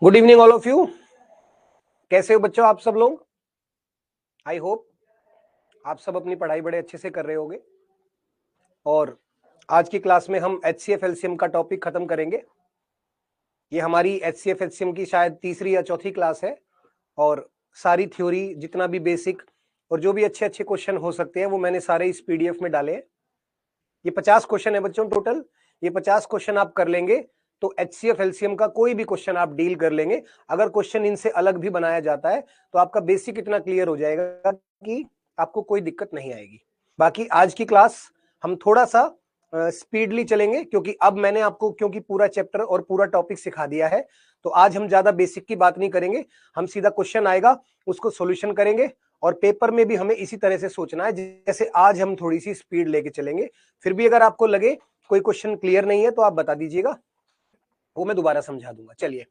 Good evening all of you. कैसे हो बच्चों आप सब लोग? आई होप आप सब अपनी पढ़ाई बड़े अच्छे से कर रहे होंगे। और आज की क्लास में हम HCF LCM का टॉपिक खत्म करेंगे। ये हमारी HCF LCM की शायद तीसरी या चौथी क्लास है और सारी थ्योरी जितना भी बेसिक और जो भी अच्छे अच्छे क्वेश्चन हो सकते हैं वो मैंने सारे इस PDF में डाले हैं। ये 50 क्वेश्चन है बच्चों टोटल। ये 50 क्वेश्चन आप कर लेंगे तो HCF LCM का कोई भी क्वेश्चन आप डील कर लेंगे। अगर क्वेश्चन इनसे अलग भी बनाया जाता है तो आपका बेसिक इतना क्लियर हो जाएगा कि आपको कोई दिक्कत नहीं आएगी। बाकी आज की क्लास हम थोड़ा सा स्पीडली चलेंगे क्योंकि अब मैंने आपको क्योंकि पूरा चैप्टर और पूरा टॉपिक सिखा दिया है। तो आज हम ज्यादा बेसिक की बात नहीं करेंगे, हम सीधा क्वेश्चन आएगा उसको सॉल्यूशन करेंगे और पेपर में भी हमें इसी तरह से सोचना है जैसे आज हम थोड़ी सी स्पीड लेके चलेंगे। फिर भी अगर आपको लगे कोई क्वेश्चन क्लियर नहीं है तो आप बता दीजिएगा, वो मैं दोबारा समझा दूंगा। चलिए,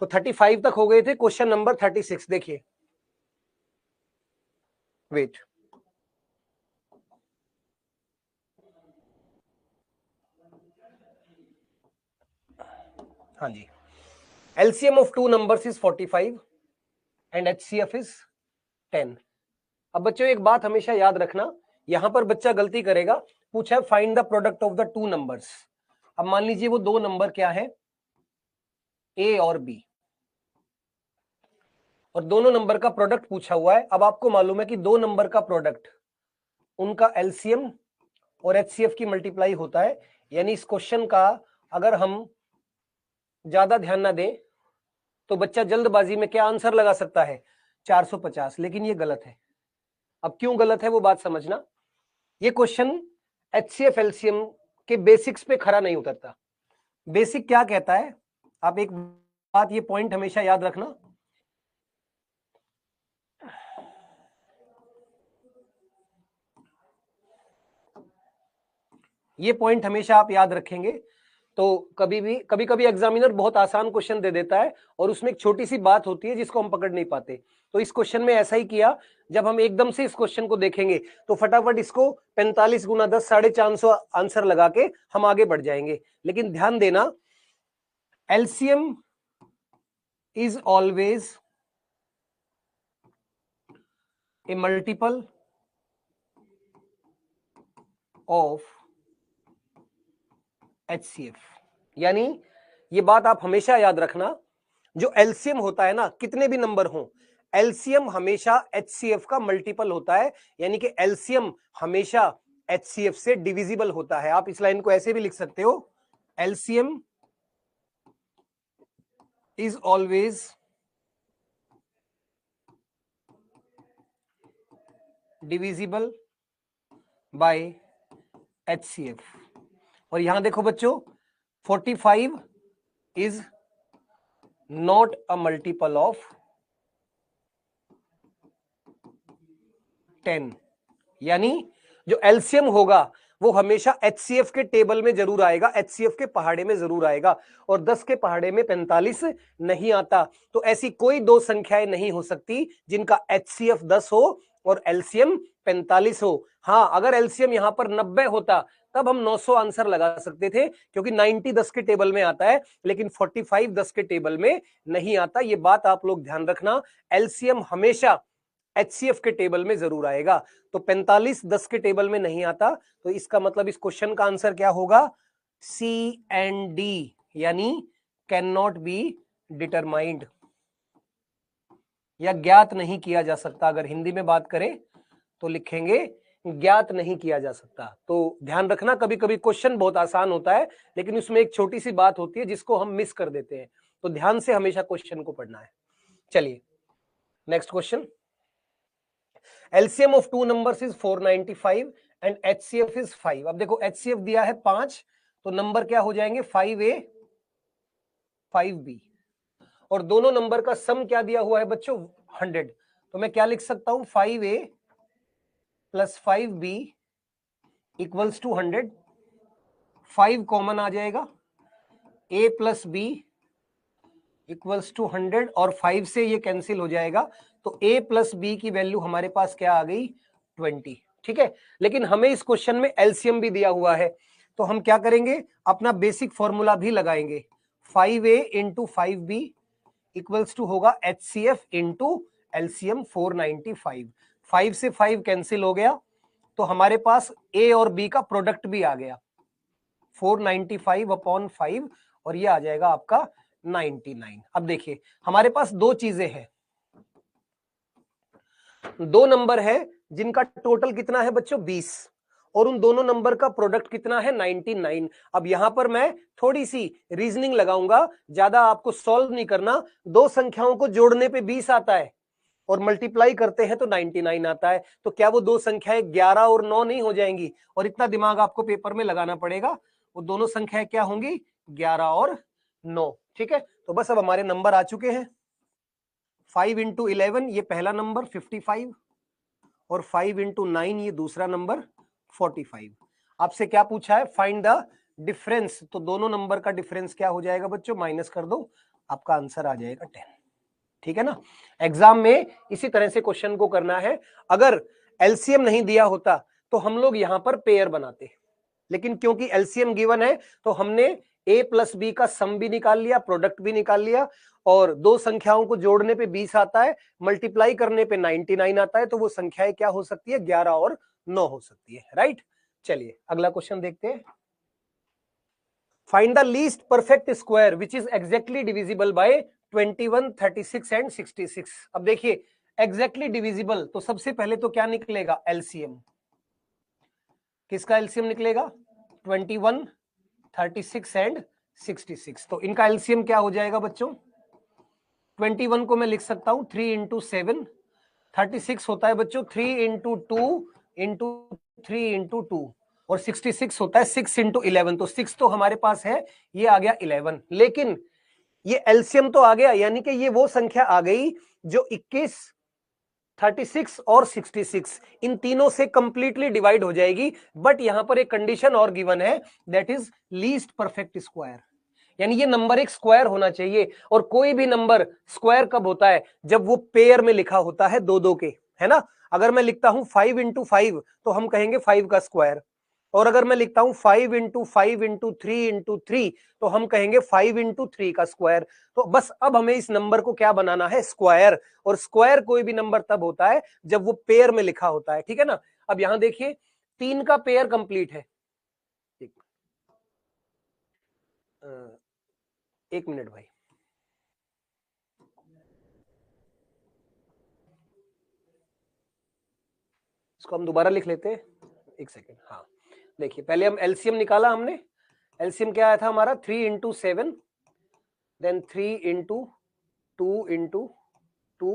तो 35 तक हो गए थे, क्वेश्चन नंबर 36 देखिए। वेट, हाँ जी। LCM of two numbers is 45 and HCF is 10। अब बच्चों एक बात हमेशा याद रखना, यहां पर बच्चा गलती करेगा, पूछा है find the product of the two numbers. अब मान लीजिए वो दो नंबर क्या है, A और B, और दोनों नंबर का प्रोडक्ट पूछा हुआ है। अब आपको मालूम है कि दो नंबर का प्रोडक्ट उनका LCM और HCF की मल्टीप्लाई होता है। यानी इस क्वेश्चन का अगर हम ज्यादा ध्यान ना दें तो बच्चा जल्दबाजी में क्या आंसर लगा सकता है, 450, लेकिन ये गलत है। अब क्यों गलत है वो बात समझना। ये क्वेश्चन HCF LCM के बेसिक्स पे खरा नहीं उतरता। बेसिक क्या कहता है, आप एक बात ये पॉइंट हमेशा याद रखना, ये पॉइंट हमेशा आप याद रखेंगे तो कभी कभी एग्जामिनर बहुत आसान क्वेश्चन दे देता है और उसमें एक छोटी सी बात होती है जिसको हम पकड़ नहीं पाते। तो इस क्वेश्चन में ऐसा ही किया, जब हम एकदम से इस क्वेश्चन को देखेंगे तो फटाफट इसको 45 गुना 10 450 आंसर लगा के हम आगे बढ़ जाएंगे। लेकिन ध्यान देना, LCM is always a multiple of HCF। यानी ये बात आप हमेशा याद रखना, जो LCM होता है ना, कितने भी नंबर हो, LCM हमेशा HCF का मल्टीपल होता है। यानी कि LCM हमेशा HCF से डिविजिबल होता है। आप इस लाइन को ऐसे भी लिख सकते हो, LCM is always divisible by HCF। और यहां देखो बच्चों, 45 is not a multiple of 10। यानी जो LCM होगा वो हमेशा HCF के टेबल में जरूर आएगा, HCF के पहाड़े में जरूर आएगा। और 10 के पहाड़े में 45 नहीं आता। तो ऐसी कोई दो संख्याएं नहीं हो सकती जिनका HCF 10 हो और LCM 45 हो। हाँ, अगर LCM यहां पर 90 होता तब हम 900 आंसर लगा सकते थे, क्योंकि 90 10 के टेबल में आता है, लेकिन 45 10 के टेबल में नहीं आता। ये बात आप लोग ध्यान रखना, LCM हमेशा HCF के टेबल में जरूर आएगा। तो 45 10 के टेबल में नहीं आता, तो इसका मतलब इस क्वेश्चन का आंसर क्या होगा, C एंड D, यानी कैन नॉट बी डिटरमाइंड, या ज्ञात नहीं किया जा सकता। अगर हिंदी में बात करें तो लिखेंगे ज्ञात नहीं किया जा सकता। तो ध्यान रखना, कभी कभी क्वेश्चन बहुत आसान होता है लेकिन उसमें एक छोटी सी बात होती है जिसको हम मिस कर देते हैं। तो ध्यान से हमेशा क्वेश्चन को पढ़ना है। चलिए next question. LCM of two numbers is 495 and HCF is 5। अब देखो HCF दिया है 5, तो नंबर क्या हो जाएंगे, 5A 5B। और दोनों नंबर का सम क्या दिया हुआ है बच्चों, 100। तो मैं क्या लिख सकता हूं, 5A plus 5B equals to 100। 5 common आ जाएगा, A plus B equals to 100 और 5 से ये कैंसिल हो जाएगा। तो A प्लस B की वैल्यू हमारे पास क्या आ गई, 20। ठीक है, लेकिन हमें इस क्वेश्चन में LCM भी दिया हुआ है, तो हम क्या करेंगे, अपना बेसिक फॉर्मूला भी लगाएंगे, 5A into 5B equals to होगा HCF इंटू LCM 495। 5 से 5 कैंसिल हो गया, तो हमारे पास A और B का प्रोडक्ट भी आ गया 495 अपॉन 5, और ये आ जाएगा आपका 99। अब देखिए हमारे पास दो चीजें हैं, दो नंबर है जिनका टोटल कितना है बच्चों 20, और उन दोनों नंबर का प्रोडक्ट कितना है 99। अब यहां पर मैं थोड़ी सी रीजनिंग लगाऊंगा, ज्यादा आपको सॉल्व नहीं करना। दो संख्याओं को जोड़ने पे 20 आता है और मल्टीप्लाई करते हैं तो 99 आता है, तो क्या वो दो संख्याएं 11 और 9 नहीं हो जाएंगी? और इतना दिमाग आपको पेपर में लगाना पड़ेगा, वो दोनों संख्याएं क्या होंगी 11 और 9। ठीक है, तो बस अब हमारे नंबर आ चुके हैं। 5 इंटू 11 ये पहला नंबर 55, और 5 इंटू 9 ये दूसरा नंबर 45। आपसे क्या पूछा है, फाइंड द डिफरेंस, तो दोनों नंबर का डिफरेंस क्या हो जाएगा बच्चों, माइनस कर दो, आपका आंसर आ जाएगा 10। ठीक है ना, एग्जाम में इसी तरह से क्वेश्चन को करना है। अगर एलसीएम नहीं दिया होता तो हम लोग यहां पर पेयर बनाते, लेकिन क्योंकि एलसीएम गिवन है तो हमने a प्लस बी का सम भी निकाल लिया, प्रोडक्ट भी निकाल लिया, और दो संख्याओं को जोड़ने पे 20 आता है, मल्टीप्लाई करने पे 99 आता है, तो वो संख्याएं क्या हो सकती है 11 और 9 हो सकती है। राइट, चलिए अगला क्वेश्चन देखते हैं। Find the least perfect square which is exactly divisible bye 21, 36 and 66। अब देखिए एग्जैक्टली डिविजिबल, तो सबसे पहले तो क्या निकलेगा एलसीएम, किसका एलसीएम निकलेगा 21, 36 एंड 66। तो इनका एलसीएम क्या हो जाएगा बच्चों, 21 को मैं लिख सकता हूं 3 इंटू 7, 36 होता है बच्चों 3 इंटू 2 इंटू 3 इंटू 2, और 66 होता है 6 इंटू 11। तो 6 तो हमारे पास है, ये आ गया 11, लेकिन ये एलसीएम तो आ गया, यानी कि ये वो संख्या आ गई जो 21, 36 और 66 इन तीनों से कंप्लीटली डिवाइड हो जाएगी। बट यहां पर एक कंडीशन और गिवन है, that is least perfect square, यानी ये नंबर एक स्क्वायर होना चाहिए। और कोई भी नंबर स्क्वायर कब होता है, जब वो पेयर में लिखा होता है दो दो के, है ना। अगर मैं लिखता हूं 5 इंटू 5 तो हम कहेंगे 5 का स्क्वायर, और अगर मैं लिखता हूं 5 इंटू 5 इंटू 3 इंटू 3 तो हम कहेंगे 5 इंटू 3 का स्क्वायर। तो बस अब हमें इस नंबर को क्या बनाना है, स्क्वायर, और स्क्वायर कोई भी नंबर तब होता है जब वो पेयर में लिखा होता है। ठीक है ना, अब यहां देखिए 3 का पेयर कंप्लीट है, एक मिनट भाई, इसको हम दोबारा लिख लेते हैं, एक सेकेंड। हाँ देखिए, पहले हम एलसीएम निकाला हमने, एलसीएम क्या आया था हमारा 3 इंटू 7, देन 3 इंटू 2 इंटू 2,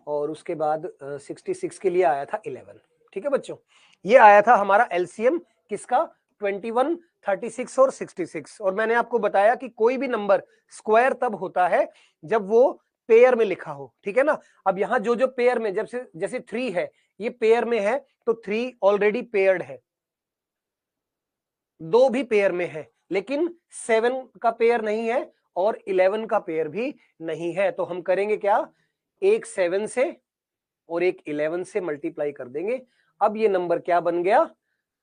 और उसके बाद 66 के लिए आया था 11। ठीक है बच्चों, ये आया था हमारा एलसीएम किसका 21, 36 और 66। और मैंने आपको बताया कि कोई भी नंबर स्क्वायर तब होता है जब वो पेयर में लिखा हो। ठीक है ना, अब यहां जो जो पेयर में, जब से जैसे 3 है ये पेयर में है, तो 3 ऑलरेडी पेयर्ड है, 2 भी पेयर में है, लेकिन 7 का पेयर नहीं है और 11 का पेयर भी नहीं है। तो हम करेंगे क्या, एक 7 से और एक 11 से मल्टीप्लाई कर देंगे। अब ये नंबर क्या बन गया,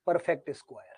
परफेक्ट स्क्वायर।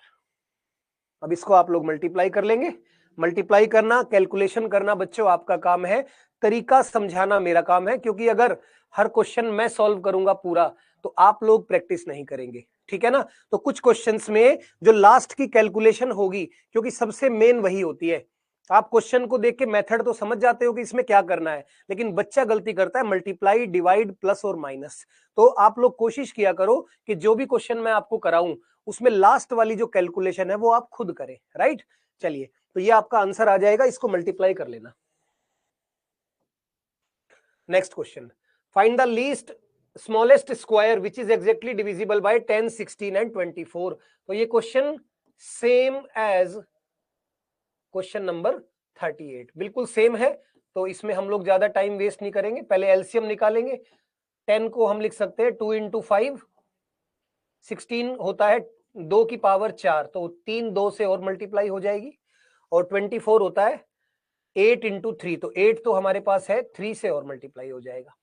अब इसको आप लोग मल्टीप्लाई कर लेंगे, मल्टीप्लाई करना, कैलकुलेशन करना बच्चों आपका काम है, तरीका समझाना मेरा काम है, क्योंकि अगर हर क्वेश्चन मैं सॉल्व करूंगा पूरा तो आप लोग प्रैक्टिस नहीं करेंगे। ठीक है ना, तो कुछ क्वेश्चंस में जो लास्ट की कैलकुलेशन होगी, क्योंकि सबसे मेन वही होती है, आप क्वेश्चन को देख के मेथड तो समझ जाते हो कि इसमें क्या करना है, लेकिन बच्चा गलती करता है मल्टीप्लाई, डिवाइड, प्लस और माइनस। तो आप लोग कोशिश किया करो कि जो भी क्वेश्चन मैं आपको कराऊं उसमें लास्ट वाली जो कैलकुलेशन है वो आप खुद करें। राइट, चलिए तो ये आपका आंसर आ जाएगा, इसको मल्टीप्लाई कर लेना। Next question, find the least smallest square which is exactly divisible by 10, 16 and 24। तो ये question same as question number 38, बिल्कुल सेम है। तो इसमें हम लोग ज्यादा टाइम वेस्ट नहीं करेंगे, पहले एलसीएम निकालेंगे। 10 को हम लिख सकते हैं 2 इंटू 5, 16 होता है 2 की पावर 4, तो 3 2 से और मल्टीप्लाई हो जाएगी, और 24 होता है 8 इंटू 3, तो 8 तो हमारे पास है 3 से और मल्टीप्लाई हो जाएगा।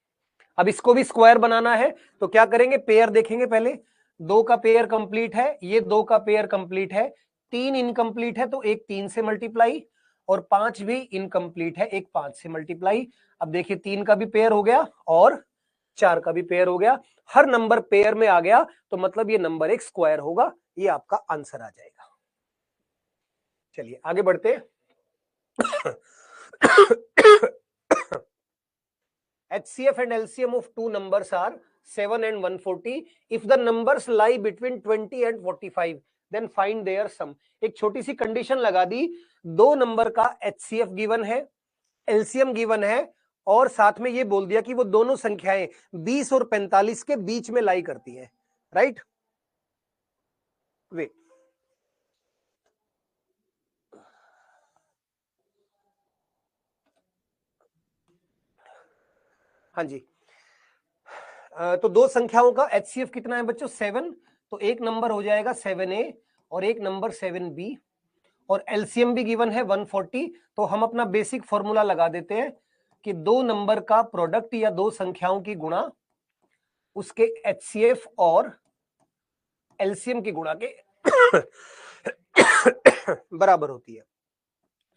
अब इसको भी स्क्वायर बनाना है तो क्या करेंगे, पेयर देखेंगे पहले, 2 का पेयर कंप्लीट है, ये 2 का पेयर कंप्लीट है, 3 इनकम्प्लीट है, तो एक 3 से मल्टीप्लाई, और 5 भी इनकम्प्लीट है, एक 5 से मल्टीप्लाई। अब देखिए 3 का भी पेयर हो गया और 4 का भी पेयर हो गया, हर नंबर पेयर में आ गया तो मतलब ये नंबर एक स्क्वायर होगा, ये आपका आंसर आ जाएगा। चलिए आगे बढ़ते हैं। HCF and LCM of two numbers are 7 and 140. If the numbers lie between 20 and 45, then find their sum. एक छोटी सी कंडीशन लगा दी, दो नंबर का HCF गिवन है, LCM गिवन है, और साथ में ये बोल दिया कि वो दोनों संख्याएं 20 और 45 के बीच में लाई करती हैं, राइट? वे हाँ जी, तो दो संख्याओं का HCF कितना है बच्चों? 7, तो एक नंबर हो जाएगा 7A और एक नंबर 7B, और LCM भी गिवन है 140। तो हम अपना बेसिक फॉर्मूला लगा देते हैं कि दो नंबर का प्रोडक्ट या दो संख्याओं की गुणा उसके HCF और LCM की गुणा के बराबर होती है।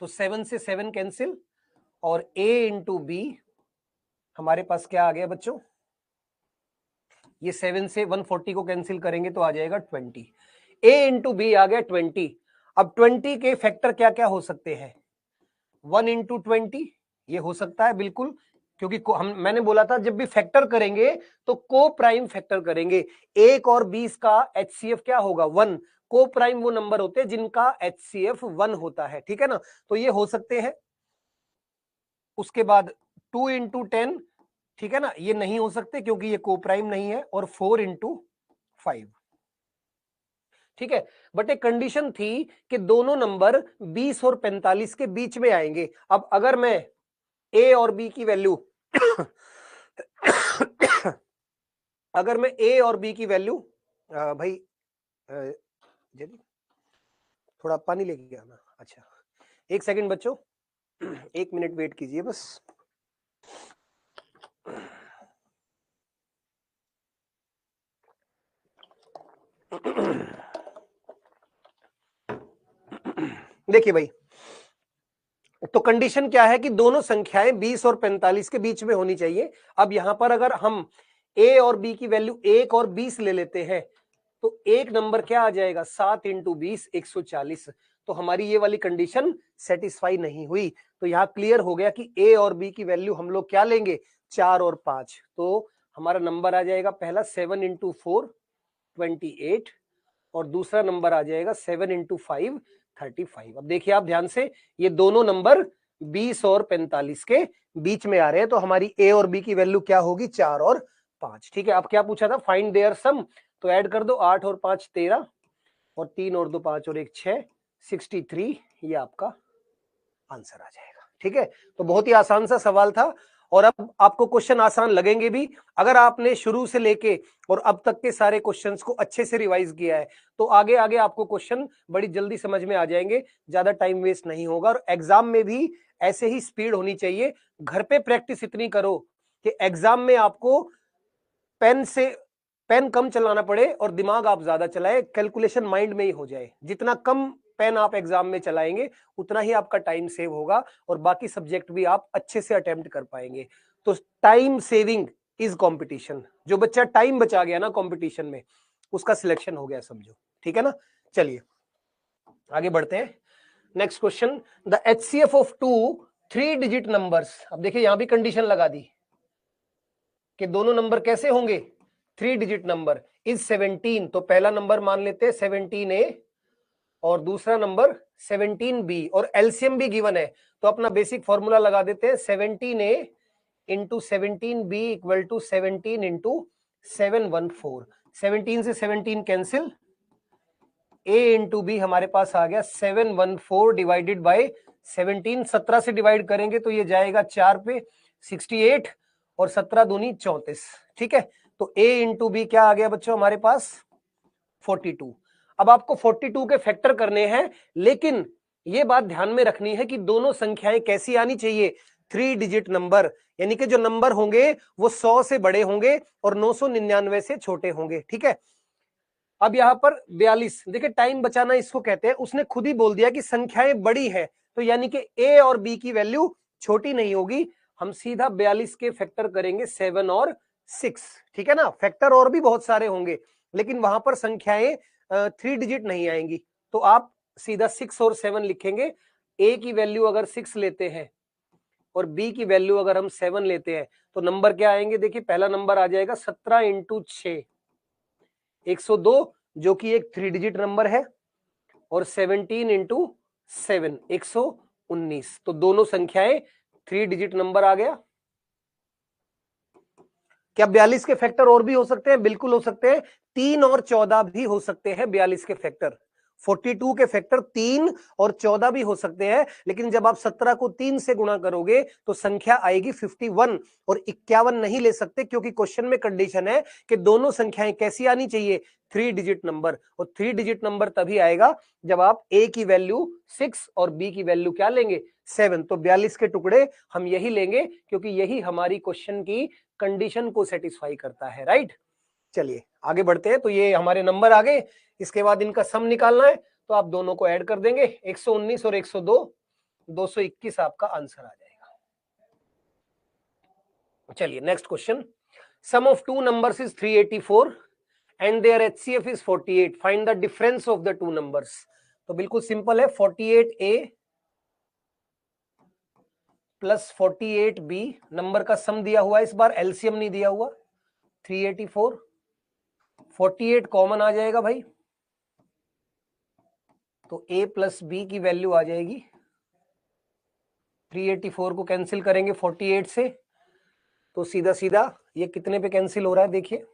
तो 7 से 7 कैंसिल, और A इंटू बी हमारे पास क्या आ गया बच्चों? ये 7 से 140 को कैंसिल करेंगे तो आ जाएगा 20। A इंटू बी आ गया 20। अब 20 के फैक्टर क्या क्या हो सकते हैं? 1 इंटू 20 ये हो सकता है बिल्कुल, क्योंकि मैंने बोला था जब भी फैक्टर करेंगे तो को प्राइम फैक्टर करेंगे। 1 और 20 का HCF क्या होगा? 1। को प्राइम वो नंबर होते हैं जिनका HCF 1 होता है, ठीक है ना? तो ये हो सकते हैं। उसके बाद 2 इंटू 10, ठीक है ना, ये नहीं हो सकते क्योंकि ये को प्राइम नहीं है। और 4 इंटू 5, ठीक है। बट एक कंडीशन थी कि दोनों नंबर 20 और 45 के बीच में आएंगे। अब अगर मैं A और B की वैल्यू अगर मैं A और B की वैल्यू भाई थोड़ा पानी लेके आना। अच्छा एक सेकंड बच्चों, 1 मिनट वेट कीजिए बस। देखिए भाई, तो कंडीशन क्या है कि दोनों संख्याएं 20 और 45 के बीच में होनी चाहिए। अब यहां पर अगर हम A और B की वैल्यू 1 और 20 ले लेते हैं तो एक नंबर क्या आ जाएगा? 7 इंटू 20 140। तो हमारी ये वाली कंडीशन सेटिस्फाई नहीं हुई। तो यहां क्लियर हो गया कि A और B की वैल्यू हम लोग क्या लेंगे? 4 और 5। तो हमारा नंबर आ जाएगा पहला 7 इंटू 4 28, और दूसरा नंबर आ जाएगा 7 इंटू 5 35। अब देखिए आप ध्यान से, ये दोनों नंबर 20 और 45 के बीच में आ रहे हैं। तो हमारी A और B की वैल्यू क्या होगी? 4 और 5, ठीक है। अब क्या पूछा था? फाइंड देयर सम। तो ऐड कर दो, 8 और 5 13, और 3 और 2 5 और 1 6, 63 ये आपका आंसर आ जाएगा, ठीक है। तो बहुत ही आसान सा सवाल था, और अब आपको क्वेश्चन आसान लगेंगे भी अगर आपने शुरू से लेके और अब तक के सारे क्वेश्चंस को अच्छे से रिवाइज किया है। तो आगे आगे आपको क्वेश्चन बड़ी जल्दी समझ में आ जाएंगे, ज्यादा टाइम वेस्ट नहीं होगा, और एग्जाम में भी ऐसे ही स्पीड होनी चाहिए। घर पे प्रैक्टिस इतनी करो कि एग्जाम में आपको पेन कम चलाना पड़े और दिमाग आप ज्यादा चलाए, कैलकुलेशन माइंड में ही हो जाए। जितना कम पेन आप एग्जाम में चलाएंगे उतना ही आपका टाइम सेव होगा, और बाकी सब्जेक्ट भी आप अच्छे से अटेम्प्ट कर पाएंगे। तो टाइम सेविंग इज कंपटीशन। जो बच्चा टाइम बचा गया ना कंपटीशन में, उसका सिलेक्शन हो गया समझो, ठीक है ना। चलिए आगे बढ़ते हैं। Next question, the HCF of two 3 digit numbers. अब देखिए यहां भी कंडीशन लगा दी कि दोनों नंबर कैसे होंगे? 3 डिजिट नंबर इज 17। तो पहला नंबर मान लेते हैं 17A और दूसरा नंबर 17B, और एलसीएम भी गिवन है। तो अपना बेसिक फॉर्मूला लगा देते हैं, 17A into 17B equal to 17 into 714। 17 से 17 कैंसिल, A इंटू बी हमारे पास आ गया 714 डिवाइडेड बाय 17। 17 से डिवाइड करेंगे तो ये जाएगा 4 पे 68, और 17 दूनी 34, ठीक है। तो A इंटू बी क्या आ गया बच्चों हमारे पास? 42। अब आपको 42 के फैक्टर करने हैं, लेकिन ये बात ध्यान में रखनी है कि दोनों संख्याएं कैसी आनी चाहिए? 3 डिजिट नंबर, यानी कि जो नंबर होंगे वो 100 से बड़े होंगे और 999 से छोटे होंगे, ठीक है। अब यहां पर 42, देखिए टाइम बचाना इसको कहते हैं। उसने खुद ही बोल दिया कि संख्याएं बड़ी है, तो यानी कि ए और बी की वैल्यू छोटी नहीं होगी, हम सीधा 42 के फैक्टर करेंगे 7 और 6, ठीक है ना। फैक्टर और भी बहुत सारे होंगे लेकिन वहां पर संख्याएं 3 डिजिट नहीं आएंगी, तो आप सीधा 6 और 7 लिखेंगे। ए की वैल्यू अगर 6 लेते हैं और बी की वैल्यू अगर हम 7 लेते हैं तो नंबर क्या आएंगे, देखिए पहला नंबर आ जाएगा 17 इंटू 6 102, जो कि एक 3 डिजिट नंबर है, और 17 इंटू 7 119, तो दोनों संख्याएं 3 डिजिट नंबर आ गया। क्या 42 के फैक्टर और भी हो सकते हैं? बिल्कुल हो सकते हैं, 3 और 14 भी हो सकते हैं 42 के फैक्टर। 42 के फैक्टर 3 और 14 भी हो सकते हैं, लेकिन जब आप 17 को 3 से गुणा करोगे तो संख्या आएगी 51, और 51 नहीं ले सकते क्योंकि क्वेश्चन में कंडीशन है कि दोनों संख्याएं कैसी आनी चाहिए, 3 डिजिट नंबर, और 3 डिजिट नंबर तभी आएगा जब आप ए की वैल्यू 6 और बी की वैल्यू क्या लेंगे, 7। तो 42 के टुकड़े हम यही लेंगे क्योंकि यही हमारी क्वेश्चन की कंडीशन को सेटिस्फाई करता है, राइट। चलिए आगे बढ़ते हैं। तो ये हमारे नंबर आ गए, इसके बाद इनका सम निकालना है, तो आप दोनों को ऐड कर देंगे, 119 और 102, 221 आपका आंसर आ जाएगा। चलिए next question, sum of two numbers is 384 and their HCF is 48, find the difference of the two numbers. तो बिल्कुल सिंपल है, 48a प्लस 48b नंबर का सम दिया हुआ है, इस बार एलसीएम नहीं दिया हुआ। 384, 48 कॉमन आ जाएगा भाई, तो a प्लस बी की वैल्यू आ जाएगी, 384 को कैंसिल करेंगे 48 से, तो सीधा सीधा ये कितने पे कैंसिल हो रहा है, देखिए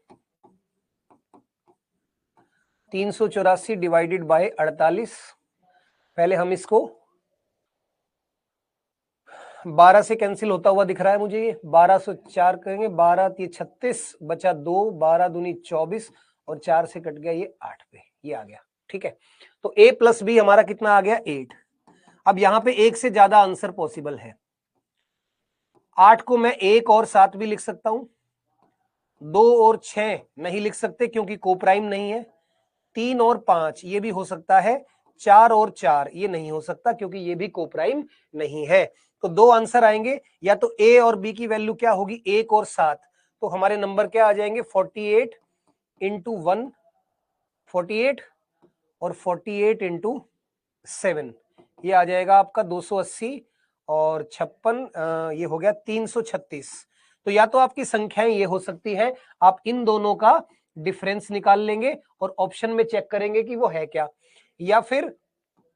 384 डिवाइडेड बाय 48। पहले हम इसको 12 से कैंसिल होता हुआ दिख रहा है मुझे, ये 12 से 4 करेंगे, 12 ये 36 बचा 2, 12 दूनी 24 और 4 से कट गया ये 8 पे, ये आ गया, ठीक है। तो a प्लस बी हमारा कितना आ गया, 8। अब यहां पे एक से ज्यादा आंसर पॉसिबल है, 8 को मैं 1 और 7 भी लिख सकता हूं, 2 और 6 नहीं लिख सकते क्योंकि कोप्राइम नहीं है, 3 और 5 ये भी हो सकता है, 4 और 4 ये नहीं हो सकता क्योंकि ये भी कोप्राइम नहीं है। तो दो आंसर आएंगे, या तो ए और बी की वैल्यू क्या होगी, 1 और 7, तो हमारे नंबर क्या आ जाएंगे, 48 इंटू 1, 48 और 48 इंटू 7, ये आ जाएगा आपका 280 और 56, ये हो गया 336। तो या तो आपकी संख्याएं ये हो सकती है, आप इन दोनों का डिफरेंस निकाल लेंगे और ऑप्शन में चेक करेंगे कि वो है क्या, या फिर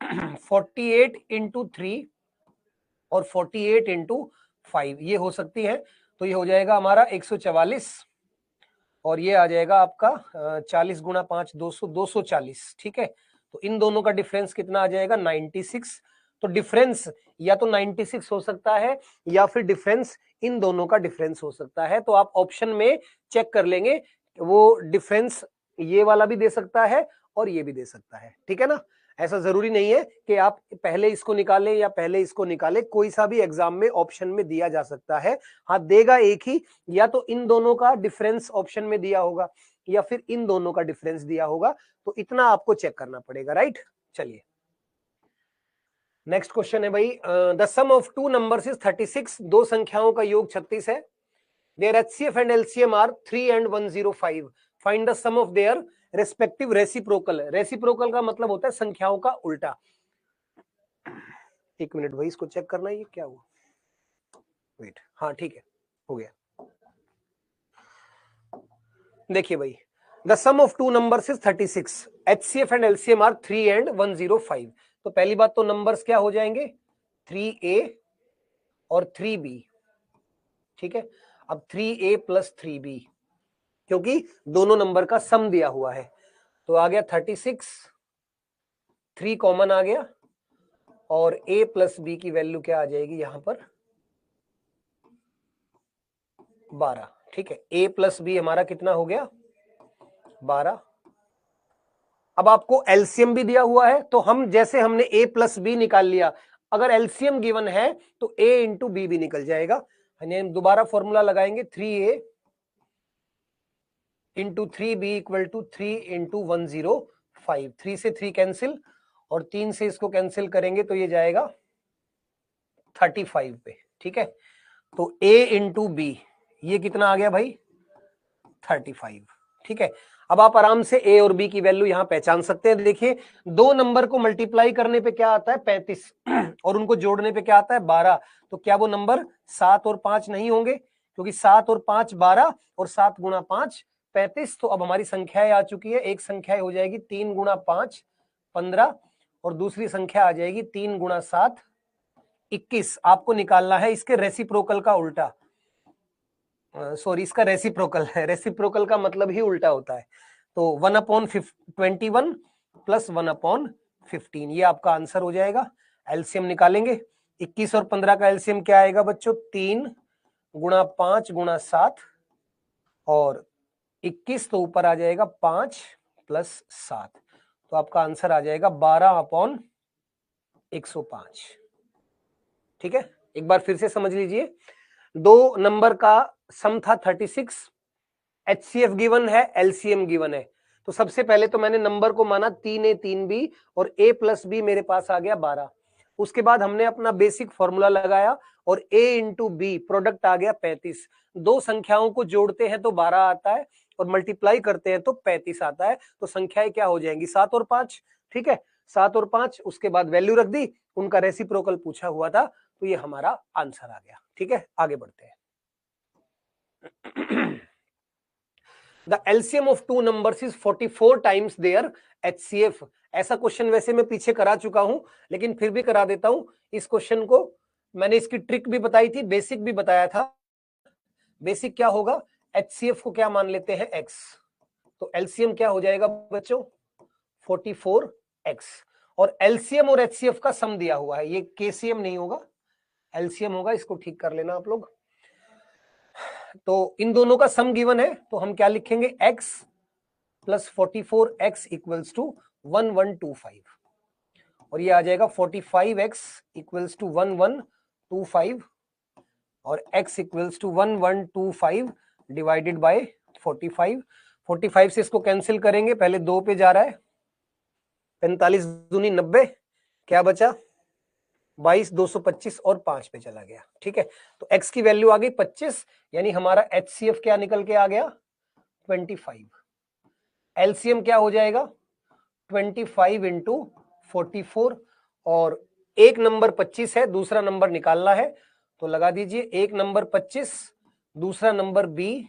48 इंटू 3 और 48 इंटू 5 ये हो सकती है। तो ये हो जाएगा हमारा 144 और ये आ जाएगा आपका 40 गुणा 5 200, 240, ठीक है। तो इन दोनों का डिफरेंस कितना आ जाएगा, 96। तो डिफरेंस या तो 96 हो सकता है या फिर डिफरेंस इन दोनों का डिफरेंस हो सकता है। तो आप ऑप्शन में चेक कर लेंगे, वो डिफरेंस ये वाला भी दे सकता है और ये भी दे सकता है, ठीक है ना। ऐसा जरूरी नहीं है कि आप पहले इसको निकालें या पहले इसको निकालें, कोई सा भी एग्जाम में ऑप्शन में दिया जा सकता है। हाँ देगा एक ही, या तो इन दोनों का डिफरेंस ऑप्शन में दिया होगा या फिर इन दोनों का डिफरेंस दिया होगा, तो इतना आपको चेक करना पड़ेगा, राइट। चलिए नेक्स्ट क्वेश्चन है भाई, the sum of two numbers is 36, दो संख्याओं का योग 36 है, their HCF and LCM are 3 and 105, find the sum of their respective reciprocal. Reciprocal का मतलब होता है संख्याओं का उल्टा। एक मिनट भाई, इसको चेक करना है ये क्या हुआ, वेट, हाँ ठीक है हो गया। देखिए भाई, the sum of two numbers is 36, HCF and LCM are 3 and 105। तो पहली बात तो नंबर्स क्या हो जाएंगे, 3a और 3b, ठीक है। अब 3a प्लस 3b, क्योंकि दोनों नंबर का सम दिया हुआ है, तो आ गया 36, 3 कॉमन आ गया और a प्लस बी की वैल्यू क्या आ जाएगी यहां पर, 12, ठीक है। a प्लस बी हमारा कितना हो गया, 12। अब आपको एलसीएम भी दिया हुआ है, तो हम जैसे हमने a प्लस बी निकाल लिया, अगर एलसीएम गिवन है तो a इंटू बी भी निकल जाएगा। दोबारा फॉर्मूला लगाएंगे, 3a into 3b equal to 3 into 105, 3 से 3 कैंसिल और 3 से इसको कैंसिल करेंगे तो ये जाएगा 35 पे, ठीक है। तो a इंटू बी, ये कितना आ गया भाई 35, ठीक है। अब आप आराम से a और b की वैल्यू यहां पहचान सकते हैं। देखिए दो नंबर को मल्टीप्लाई करने पे क्या आता है 35 और उनको जोड़ने पे क्या आता है 12, तो क्या वो नंबर 7 और 5 नहीं होंगे, क्योंकि 7 और 5 12 और 7 गुणा 5 35। तो अब हमारी संख्याएं आ चुकी है, एक संख्या हो जाएगी 3 गुणा 5 15 और दूसरी संख्या आ जाएगी 3 गुणा 7 21। आपको निकालना है इसके रेसिप्रोकल का उल्टा, सॉरी इसका रेसिप्रोकल है, रेसिप्रोकल का मतलब ही उल्टा होता है। तो 1/21 प्लस 1/15, ये आपका आंसर हो जाएगा। एलसीएम निकालेंगे, 21 और 15 का एलसीएम क्या आएगा बच्चों 3 गुणा 5 गुणा 7 और 21, तो ऊपर आ जाएगा 5 प्लस 7, तो आपका आंसर आ जाएगा 12/105, ठीक है। एक बार फिर से समझ लीजिए, दो नंबर का सम था 36, HCF गिवन है, LCM गिवन है। तो सबसे पहले तो मैंने नंबर को माना 3A 3B और A प्लस B मेरे पास आ गया 12। उसके बाद हमने अपना बेसिक फॉर्मूला लगाया और A इंटू बी प्रोडक्ट आ गया 35। दो संख्याओं को जोड़ते हैं तो 12 आता है और मल्टीप्लाई करते हैं तो 35 आता है। तो संख्याएं क्या हो जाएंगी 7 और 5, ठीक है 7 और 5। उसके बाद वैल्यू रख दी, उनका रेसिप्रोकल पूछा हुआ था, तो ये हमारा आंसर आ गया, ठीक है। आगे बढ़ते हैं। The LCM of two numbers is 44 times their HCF। ऐसा क्वेश्चन वैसे मैं पीछे करा चुका हूं, लेकिन फिर भी करा देता हूं। इस क्वेश्चन को मैंने इसकी ट्रिक भी बताई थी, बेसिक भी बताया था। बेसिक क्या होगा, HCF को क्या मान लेते हैं x, तो LCM क्या हो जाएगा बच्चों 44x। और LCM और HCF का सम दिया हुआ है, ये KCM नहीं होगा, LCM होगा, इसको ठीक कर लेना आप लोग। तो इन दोनों का सम गिवन है, तो हम क्या लिखेंगे x plus 44x equals to 1125 और ये आ जाएगा 45x इक्वल्स टू 1125 और x equals to 1125 divided by 45। 45 से इसको कैंसिल करेंगे, पहले 2 पे जा रहा है, 45 दूनी 90, क्या बचा 22 225 और 5 पे चला गया, ठीक है। तो x की वैल्यू आ गई 25, यानी हमारा HCF क्या निकल के आ गया 25। LCM क्या हो जाएगा 25 इंटू 44 और एक नंबर 25 है, दूसरा नंबर निकालना है, तो लगा दीजिए एक नंबर 25, दूसरा नंबर B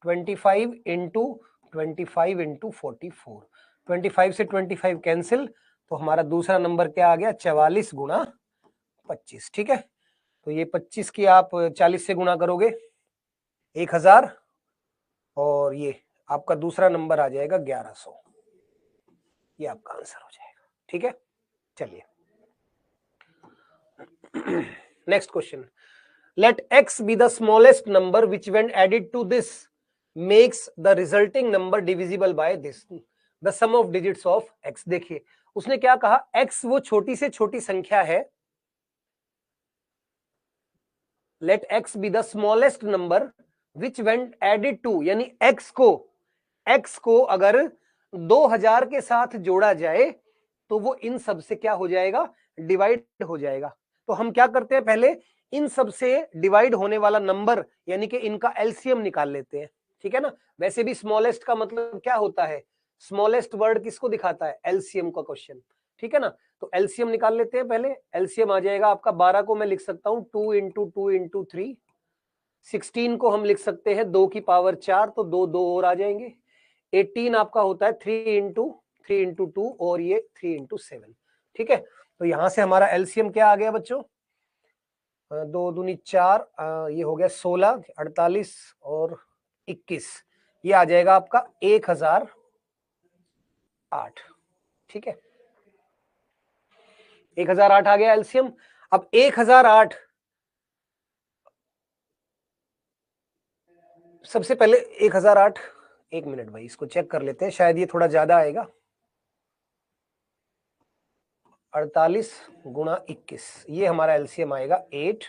25 इंटू 25 इंटू 44। 25 से 25 कैंसिल, तो हमारा दूसरा नंबर क्या आ गया 44 गुणा 25, ठीक है। तो ये 25 की आप 40 से गुणा करोगे 1000 और ये आपका दूसरा नंबर आ जाएगा 1100, ये आपका आंसर हो जाएगा, ठीक है। चलिए next question, let x be the smallest number which when added to this makes the resulting number divisible by this, the sum of digits of x। देखिए उसने क्या कहा, x वो छोटी से छोटी संख्या है, let x be the smallest number which when added to, यानी x को अगर 2000 के साथ जोड़ा जाए तो वो इन सब से क्या हो जाएगा डिवाइड हो जाएगा। तो हम क्या करते हैं, पहले इन सब से डिवाइड होने वाला नंबर यानी कि इनका एलसीएम निकाल लेते हैं, ठीक है ना। वैसे भी स्मॉलेस्ट का मतलब क्या होता है, स्मॉलेस्ट वर्ड किसको दिखाता है, एलसीएम का क्वेश्चन, ठीक है ना। तो एलसीएम निकाल लेते हैं पहले। एलसीएम आ जाएगा आपका 12 को मैं लिख सकता हूं 2 इंटू 2 इंटू 3, 16 को हम लिख सकते हैं 2 की पावर 4, तो 2 2 और आ जाएंगे। 18 आपका होता है 3 इंटू 2 और ये 3 इंटू 7, ठीक है। तो यहां से हमारा एलसीएम क्या आ गया बच्चों, 2 दूनी 4, ये हो गया 16, 48 और 21, ये आ जाएगा आपका 1008, ठीक है। 1008 आ गया एलसीएम। अब 1008 सबसे पहले 1008, एक मिनट भाई इसको चेक कर लेते हैं, शायद ये थोड़ा ज्यादा आएगा। 48 गुणा 21, ये हमारा एलसीएम आएगा 8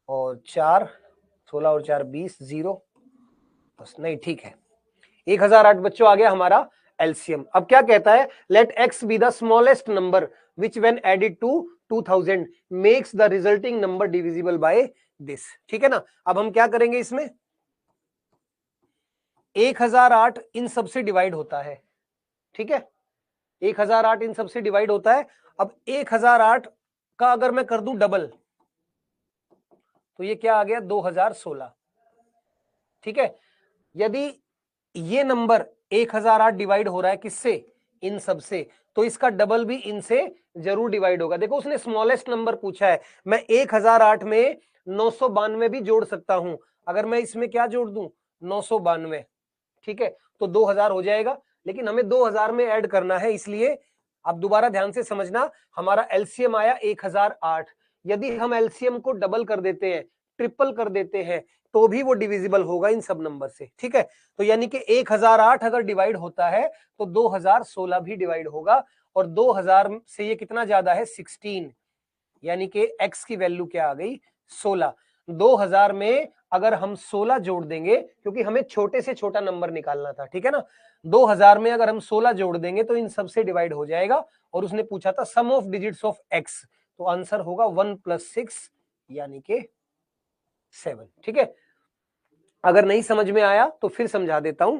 और 4, 16 और 4 20, 0 बस, नहीं ठीक है। 1008 बच्चों आ गया हमारा एलसीएम। अब क्या कहता है, let x be the smallest number which when added to 2000 makes the resulting number divisible by this. ठीक है ना। अब हम क्या करेंगे, इसमें 1008 इन सब से डिवाइड होता है। ठीक है, 1008 इन सब से डिवाइड होता है। अब 1008 का अगर मैं कर दूं डबल तो ये क्या आ गया 2016। ठीक है, यदि ये नंबर 1008 डिवाइड हो रहा है किससे, इन सब से, तो इसका डबल भी इनसे जरूर डिवाइड होगा। देखो उसने स्मॉलेस्ट नंबर पूछा है, मैं 1008 में 992 भी जोड़ सकता हूं। अगर मैं इसमें क्या जोड़ दूं 992, ठीक है, तो 2000 हो जाएगा। लेकिन हमें 2000 में ऐड करना है, इसलिए आप दोबारा ध्यान से समझना, हमारा एलसीएम आया 1008। यदि हम एलसीएम को डबल कर देते हैं, ट्रिपल कर देते हैं, तो भी वो डिविजिबल होगा इन सब नंबर से। ठीक है, तो यानी कि 1008 अगर डिवाइड होता है तो 2016 भी डिवाइड होगा। और 2000 से ये कितना ज्यादा है 16, यानी कि x की वैल्यू क्या आ गई 16। 2000 में अगर हम 16 जोड़ देंगे, क्योंकि हमें छोटे से छोटा नंबर निकालना था, ठीक है ना, 2000 में अगर हम 16 जोड़ देंगे तो इन सब से डिवाइड हो जाएगा। और उसने पूछा था सम ऑफ डिजिट्स ऑफ x, तो आंसर होगा 1 + 6 यानी कि 7। ठीक है, अगर नहीं समझ में आया तो फिर समझा देता हूं।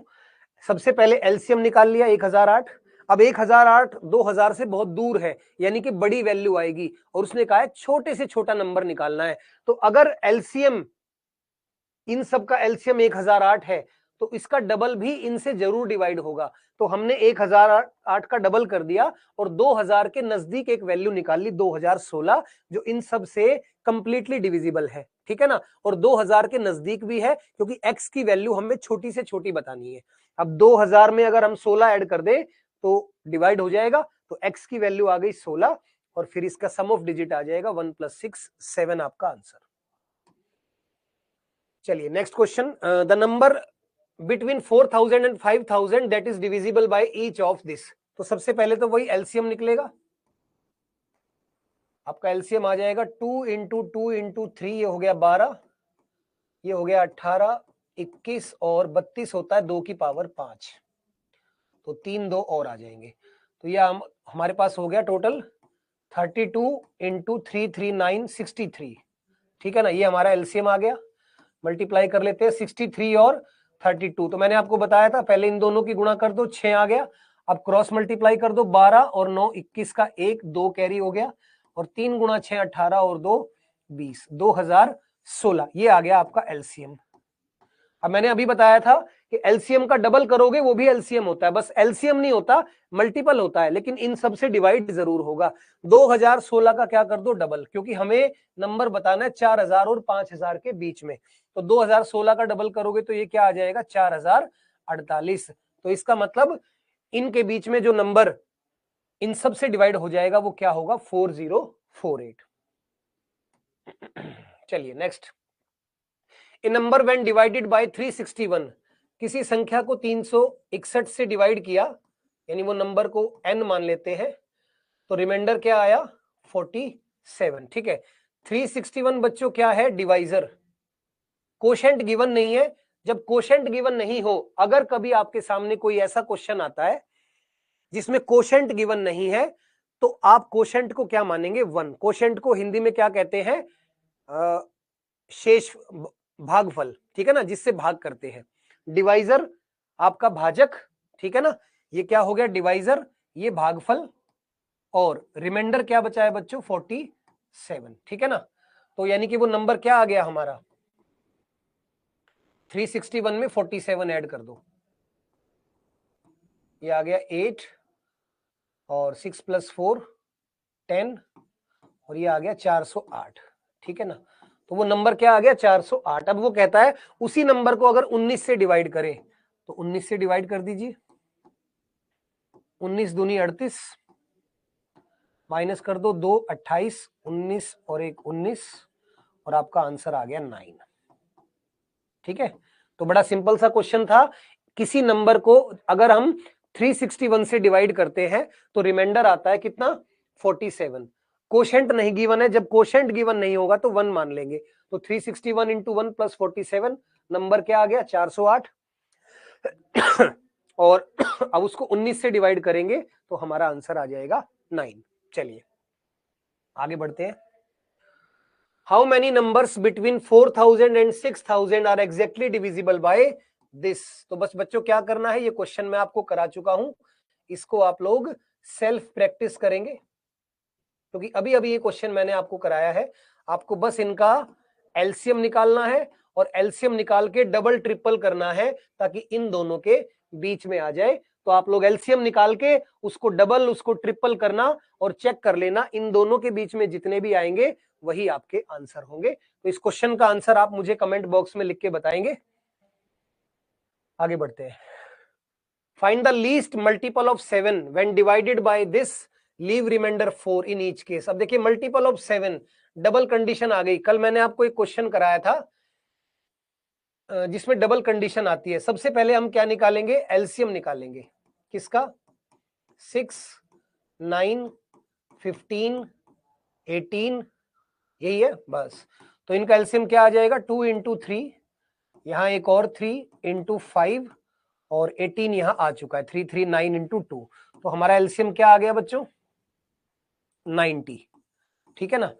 सबसे पहले एलसीएम निकाल लिया 1008। अब 1008 2000 से बहुत दूर है, यानी कि बड़ी वैल्यू आएगी, और उसने कहा है छोटे से छोटा नंबर निकालना है। तो अगर एलसीएम, इन सब का एलसीएम 1008 है, तो इसका डबल भी इनसे जरूर डिवाइड होगा। तो हमने 1008 का डबल कर दिया और 2000 के नजदीक एक वैल्यू निकाल ली 2016, जो इन सब से कंप्लीटली डिविजिबल है। ठीक है ना, और 2000 के नजदीक भी है, क्योंकि x की वैल्यू हमें छोटी से छोटी बतानी है। अब 2000 में अगर हम 16 ऐड कर दे तो डिवाइड हो जाएगा, तो x की वैल्यू आ गई 16, और फिर इसका सम ऑफ डिजिट आ जाएगा 1 + 6 7 आपका आंसर। चलिए next question, the number between 4000 and 5000 that is divisible by each of this. तो सबसे पहले तो वही एलसीएम निकलेगा, आपका एलसीएम आ जाएगा 2 × 2 × 3, ये हो गया 12, ये हो गया 18, 21 और 32 होता है 2 की पावर 5, तो 3 2 और आ जाएंगे। तो ये हमारे पास हो गया टोटल 32 × 3 3 9 63। ठीक है ना, ये हमारा एलसीएम आ गया। मल्टीप्लाई कर लेते हैं 63 और 32। तो मैंने आपको बताया था पहले इन दोनों की गुणा कर दो, 6 आ गया। अब क्रॉस मल्टीप्लाई कर दो, 12 और 9 21 का 1 2 कैरी हो गया, और 3 × 6 18 और 2 20, 2016 ये आ गया आपका एलसीएम। अब मैंने अभी बताया था कि एलसीएम का डबल करोगे वो भी एलसीएम होता है, बस एलसीएम नहीं होता, मल्टीपल होता है, लेकिन इन सब से डिवाइड जरूर होगा। 2016 का क्या कर दो डबल, क्योंकि हमें नंबर बताना है 4000 और 5000 के बीच में। तो 2016 का डबल करोगे तो ये क्या आ जाएगा 4048। तो इसका मतलब इनके बीच में जो नंबर इन सब से डिवाइड हो जाएगा वो क्या होगा 4048। चलिए next, A number when divided by 361, किसी संख्या को 361 से डिवाइड किया, यानी वो नंबर को n मान लेते हैं, तो रिमाइंडर क्या आया 47। ठीक है, 361 बच्चों क्या है डिवाइजर, कोशेंट गिवन नहीं है। जब कोशेंट गिवन नहीं हो, अगर कभी आपके सामने कोई ऐसा क्वेश्चन आता है जिसमें कोशेंट गिवन नहीं है, तो आप कोशेंट को क्या मानेंगे 1। कोशेंट को हिंदी में क्या कहते हैं शेष भागफल, ठीक है ना, जिससे भाग करते हैं। डिवाइजर आपका भाजक, ठीक है ना, ये क्या हो गया डिवाइजर, ये भागफल, और रिमाइंडर क्या बचा है बच्चों 47। ठीक है ना, तो यानी कि वो नंबर क्या आ गया हमारा 361 में 47 ऐड कर दो, ये आ गया 8 और 6 + 4 10, और ये आ गया 408। ठीक है ना, तो वो नंबर क्या आ गया 408। अब वो कहता है उसी नंबर को अगर 19 से डिवाइड करें, तो 19 से डिवाइड कर दीजिए, 19 दूनी 38, माइनस कर दो 2 28, 19 और 1 19, और आपका आंसर आ गया 9। ठीक है, तो बड़ा सिंपल सा क्वेश्चन था। किसी नंबर को अगर हम 361 से डिवाइड करते हैं तो रिमाइंडर आता है कितना 47। कोशेंट नहीं गिवन है, जब कोशेंट गिवन नहीं होगा तो 1 मान लेंगे। तो 361 × 1 + 47 नंबर क्या आ गया 408। और अब उसको 19 से डिवाइड करेंगे तो हमारा आंसर आ जाएगा 9। चलिए आगे बढ़ते हैं। How many numbers between 4000 and 6000 are exactly divisible by this. तो बस बच्चों क्या करना है, ये क्वेश्चन मैं आपको करा चुका हूं, इसको आप लोग सेल्फ प्रैक्टिस करेंगे, क्योंकि अभी अभी ये क्वेश्चन मैंने आपको कराया है। आपको बस इनका एलसीएम निकालना है और एलसीएम निकाल के डबल ट्रिपल करना है ताकि इन दोनों के बीच में आ जाए। तो आप लोग एलसीएम निकाल के उसको डबल उसको ट्रिपल करना और चेक कर लेना, इन दोनों के बीच में जितने भी आएंगे वही आपके आंसर होंगे। तो इस क्वेश्चन का आंसर आप मुझे कमेंट बॉक्स में लिख के बताएंगे। आगे बढ़ते हैं। Find the least multiple of 7 when divided by this, leave remainder 4 in each case. अब देखिए मल्टीपल ऑफ 7, डबल कंडीशन आ गई। कल मैंने आपको एक क्वेश्चन कराया था जिसमें डबल कंडीशन आती है। सबसे पहले हम क्या निकालेंगे, एलसीएम निकालेंगे। किसका? 6, 9, 15, 18, यही है बस। तो इनका एलसीएम क्या आ जाएगा, 2 इंटू 3, यहां एक और 3 इंटू 5 और 18 यहां आ चुका है, 3, 3, 9 इंटू 2। तो हमारा एलसीएम क्या आ गया बच्चों, 90। ठीक है ना।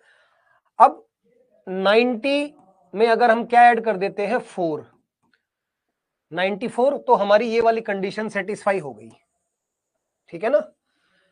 अब 90 में अगर हम क्या ऐड कर देते हैं, 4, 94, तो हमारी ये वाली कंडीशन सेटिस्फाई हो गई। ठीक है ना।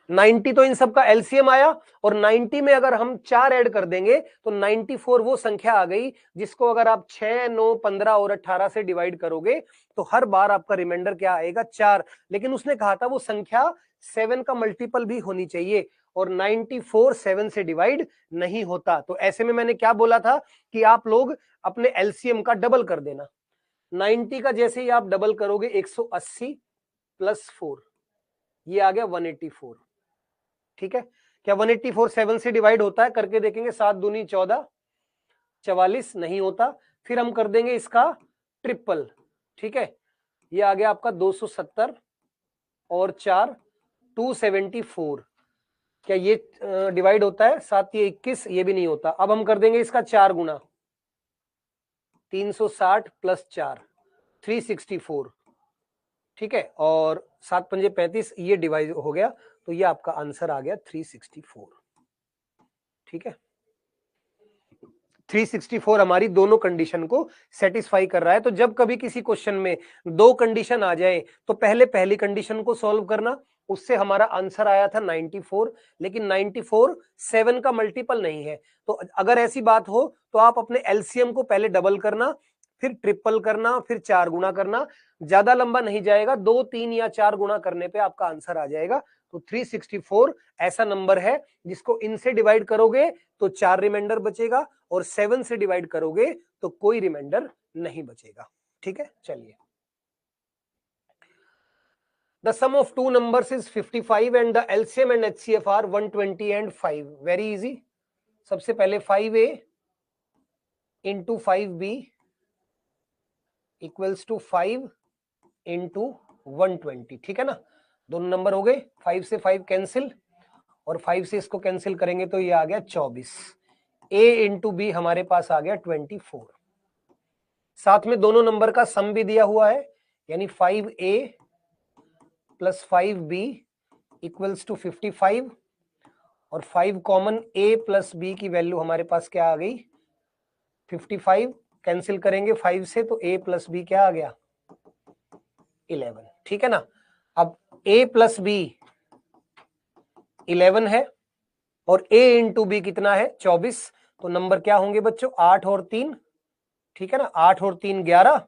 90 तो इन सब का एलसीएम आया, और 90 में अगर हम 4 ऐड कर देंगे तो 94 वो संख्या आ गई जिसको अगर आप 6, 9, 15 और 18 से डिवाइड करोगे तो हर बार आपका रिमाइंडर क्या आएगा, 4। लेकिन उसने कहा था वो संख्या 7 का मल्टीपल भी होनी चाहिए, और 94 7 से डिवाइड नहीं होता। तो ऐसे में मैंने क्या बोला था कि आप लोग अपने एलसीएम का डबल कर देना। 90 का जैसे ही आप डबल करोगे 180 प्लस 4, ये आ गया 184। ठीक है। क्या 184 7 से डिवाइड होता है, करके देखेंगे। 7 दूनी 14, 44 नहीं होता। फिर हम कर देंगे इसका ट्रिपल। ठीक है, ये आ गया आपका 270 और 4 274। क्या ये डिवाइड होता है, 7 ये 21, ये भी नहीं होता। अब हम कर देंगे इसका 4 गुना, 360 प्लस 4 364। ठीक है, और 7 पंजे 35, ये डिवाइड हो गया, तो ये आपका आंसर आ गया 364। ठीक है, 364 हमारी दोनों कंडीशन को सेटिस्फाई कर रहा है। तो जब कभी किसी क्वेश्चन में दो कंडीशन आ जाए तो पहले पहली कंडीशन को सॉल्व करना। उससे हमारा आंसर आया था 94, लेकिन 94 7 का मल्टीपल नहीं है। तो अगर ऐसी बात हो तो आप अपने एलसीएम को पहले डबल करना, फिर ट्रिपल करना, फिर 4 गुना करना। ज्यादा लंबा नहीं जाएगा, 2, 3 या 4 गुना करने पे आपका आंसर आ जाएगा। तो 364 ऐसा नंबर है जिसको इनसे डिवाइड करोगे तो 4 रिमाइंडर बचेगा, और 7 से डिवाइड करोगे तो कोई रिमाइंडर नहीं बचेगा। ठीक है, चलिए। The sum of two numbers is 55 and the LCM and HCF are 120 and 5. Very easy. सबसे पहले 5a into 5b equals to 5 into 120। ठीक है ना, दोनों नंबर हो गए। 5 से 5 कैंसिल, और 5 से इसको कैंसिल करेंगे तो ये आ गया 24। a इंटू बी हमारे पास आ गया 24। साथ में दोनों नंबर का सम भी दिया हुआ है, यानी 5a plus 5b equals to 55, और 5 कॉमन a प्लस b की वैल्यू हमारे पास क्या आ गई, 55। कैंसिल करेंगे 5 से तो a प्लस b क्या आ गया, 11। ठीक है ना। अब a प्लस b 11 है और a इंटू बी कितना है, 24। तो नंबर क्या होंगे बच्चों, 8 और 3। ठीक है ना, 8 और 3 11,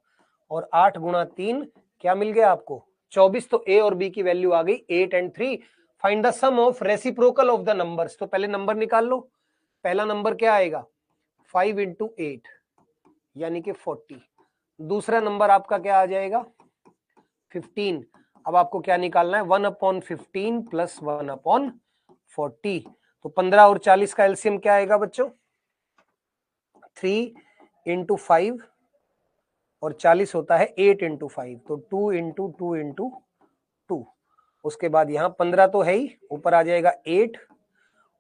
और 8 गुणा 3 क्या मिल गया आपको, 24। तो a और b की वैल्यू आ गई 8 and 3। Find the sum of reciprocal of the numbers. तो पहले नंबर निकाल लो। पहला नंबर क्या आएगा, 5 इंटू 8 यानी कि 40। दूसरा नंबर आपका क्या आ जाएगा, 15। अब आपको क्या निकालना है, 1/15 प्लस 1/40। तो 15 और 40 का एलसीएम क्या आएगा बच्चों, 3 इंटू 5, और 40 होता है 8 इंटू 5, तो 2 इंटू 2 इंटू 2। उसके बाद यहाँ 15 तो है ही, ऊपर आ जाएगा 8,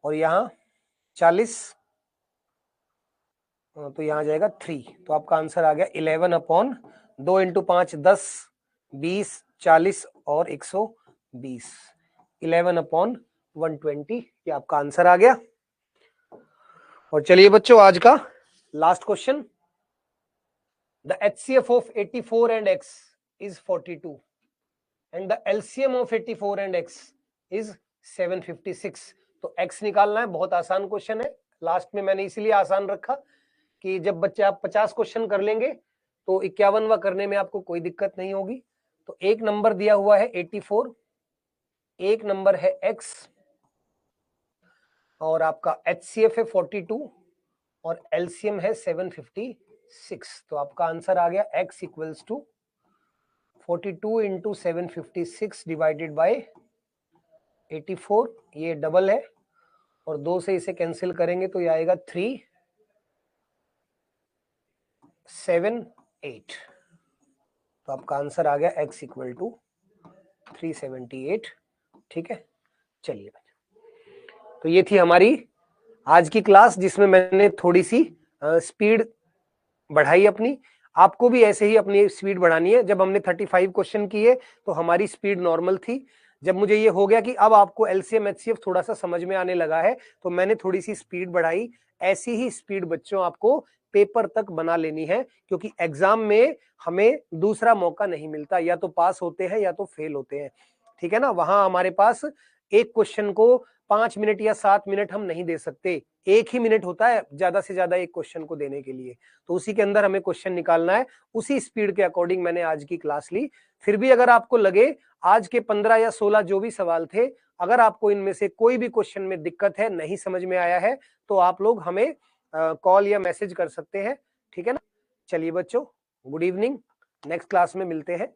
और यहाँ 40, तो यहाँ आ जाएगा 3। तो आपका आंसर आ गया 11/2 इंटू 5 10, 20, 40 और 120, 11/120। ये आपका आंसर आ गया। और चलिए बच्चों आज का last question, the HCF of 84 and x is 42 and the LCM of 84 and x is 756। तो x निकालना है, बहुत आसान क्वेश्चन है। लास्ट में मैंने इसीलिए आसान रखा कि जब बच्चे आप 50 क्वेश्चन कर लेंगे तो 51वां करने में आपको कोई दिक्कत नहीं होगी। तो एक नंबर दिया हुआ है 84, एक नंबर है x और आपका HCF है 42 और LCM है 756। तो आपका आंसर आ गया x equals to 42 into 756 divided by 84, ये डबल है और 2 से इसे कैंसिल करेंगे तो ये आएगा 378। तो आपका आंसर आ गया x इक्वल टू 378। ठीक है, चलिए तो ये थी हमारी आज की क्लास जिसमें मैंने थोड़ी सी स्पीड बढ़ाई अपनी। आपको भी ऐसे ही अपनी स्पीड बढ़ानी है। जब हमने 35 क्वेश्चन किए तो हमारी स्पीड नॉर्मल थी। जब मुझे ये हो गया कि अब आपको LCM HCF थोड़ा सा समझ में आने लगा है तो मैंने थोड़ी सी स्पीड बढ़ाई। ऐसी ही स्पीड बच्चों आपको पेपर तक बना लेनी है, क्योंकि एग्जाम में हमें दूसरा मौका नहीं मिलता, या तो पास होते हैं या तो फेल होते हैं। ठीक है ना, वहां हमारे पास एक क्वेश्चन को 5 मिनट या 7 मिनट हम नहीं दे सकते, 1 ही मिनट होता है ज्यादा से ज्यादा एक क्वेश्चन को देने के लिए। तो उसी के अंदर हमें क्वेश्चन निकालना है। उसी स्पीड के अकॉर्डिंग मैंने आज की क्लास ली। फिर भी अगर आपको लगे आज के 15 या 16 जो भी सवाल थे, अगर आपको इनमें से कोई भी क्वेश्चन में दिक्कत है, नहीं समझ में आया है, तो आप लोग हमें कॉल या मैसेज कर सकते हैं। ठीक है ना, चलिए बच्चों, गुड इवनिंग, नेक्स्ट क्लास में मिलते हैं।